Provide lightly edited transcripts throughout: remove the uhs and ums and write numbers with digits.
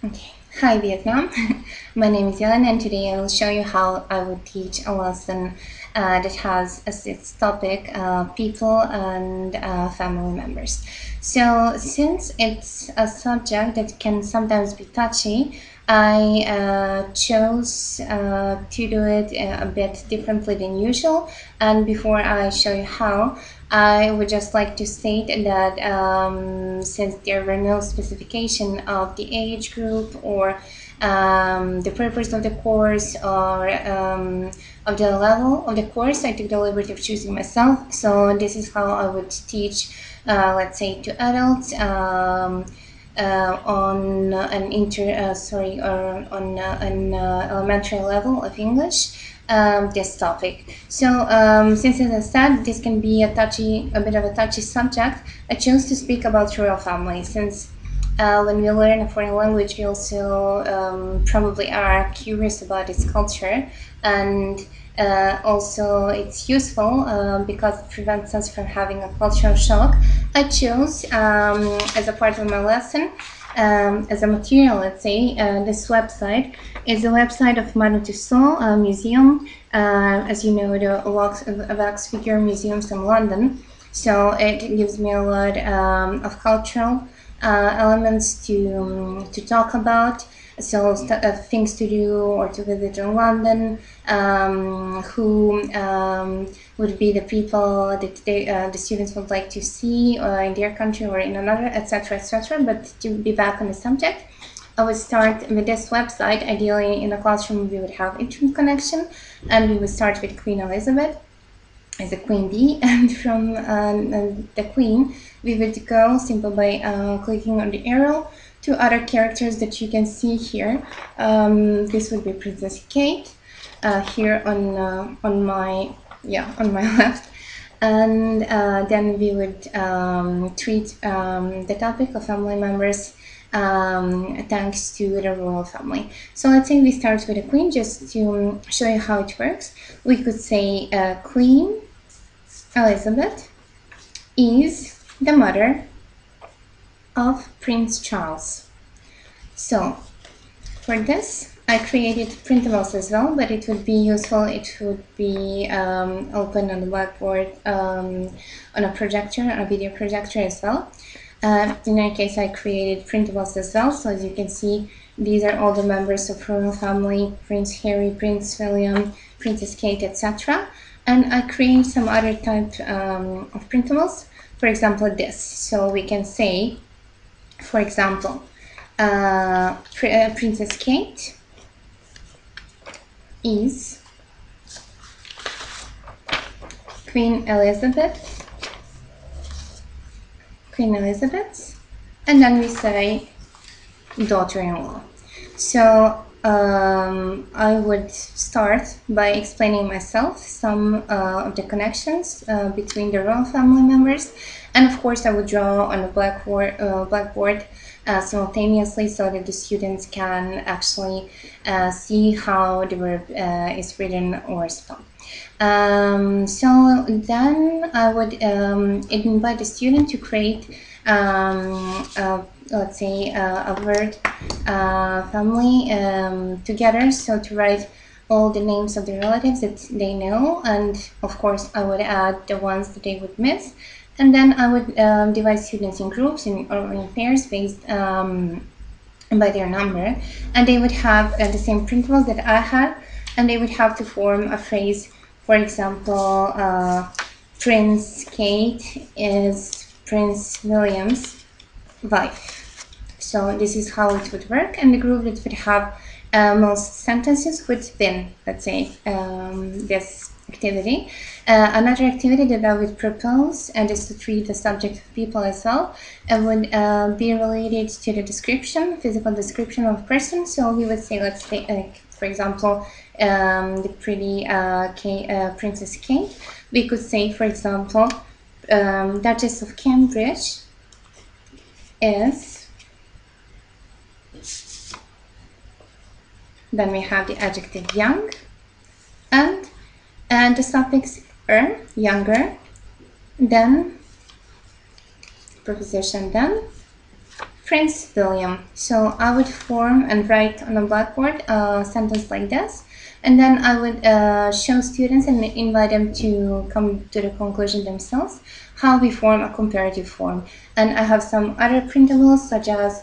Okay. Hi Vietnam, my name is Yellen and today I will show you how I would teach a lesson that has as its topic people and family members. So since it's a subject that can sometimes be touchy, I chose to do it a bit differently than usual, and before I show you how, I would just like to state that since there were no specification of the age group or the purpose of the course or of the level of the course, I took the liberty of choosing myself. So this is how I would teach, let's say, to adults. On an or on an elementary level of English, this topic. So since as I said, this can be a bit of a touchy subject, I chose to speak about royal family since when we learn a foreign language, we also probably are curious about its culture, and also it's useful because it prevents us from having a cultural shock. I chose as a part of my lesson, as a material, let's say, this website is a website of Madame Tussauds Museum. As you know, the wax figure museums in London. So it gives me a lot of cultural elements to talk about. So things to do or to visit in London, who would be the people that the students would like to see in their country or in another, etc., etc. But to be back on the subject, I would start with this website. Ideally, in the classroom, we would have internet connection, and we would start with Queen Elizabeth as a queen bee, and from the queen we would go simply by clicking on the arrow to other characters that you can see here. This would be Princess Kate here on my on my left, and then we would treat the topic of family members thanks to the royal family. So let's say we start with the queen, just to show you how it works. We could say Queen Elizabeth is the mother of Prince Charles. So for this, I created printables as well, but it would be useful. It would be open on the blackboard, on a projector, on a video projector as well. In our case, I created printables as well. So as you can see, these are all the members of royal family: Prince Harry, Prince William, Princess Kate, etc. And I create some other type of printables. For example, this. So we can say, for example, Princess Kate is Queen Elizabeth, and then we say daughter-in-law. So I would start by explaining myself, some of the connections between the royal family members, and of course I would draw on a blackboard simultaneously so that the students can actually see how the verb is written or spelled. So then I would invite the student to create, let's say, a word family together. So to write all the names of the relatives that they know, and of course I would add the ones that they would miss. And then I would divide students in groups or in pairs based by their number, and they would have the same principles that I had, and they would have to form a phrase. For example, Prince Kate is Prince William's wife. So this is how it would work, and the group that would have most sentences would win, let's say, this activity. Another activity that I would propose, and is to treat the subject of people as well, would be related to the description, physical description of a person. So we would say, let's say, for example, the pretty Princess Kate. We could say, for example, Duchess of Cambridge is, then we have the adjective young, and the suffix er, younger, then preposition then, Prince William. So I would form and write on a blackboard a sentence like this, and then I would show students and invite them to come to the conclusion themselves how we form a comparative form. And I have some other printables such as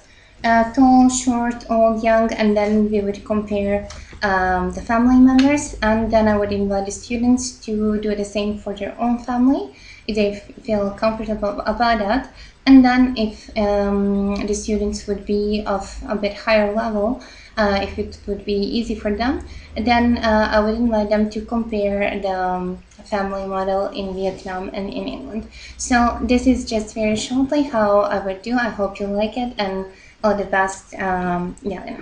tall, short, old, young, and then we would compare the family members, and then I would invite the students to do the same for their own family if they feel comfortable about that. And then if the students would be of a bit higher level, if it would be easy for them, then I would invite them to compare the family model in Vietnam and in England. So this is just very shortly how I would do. I hope you like it, and all the best, Yelena.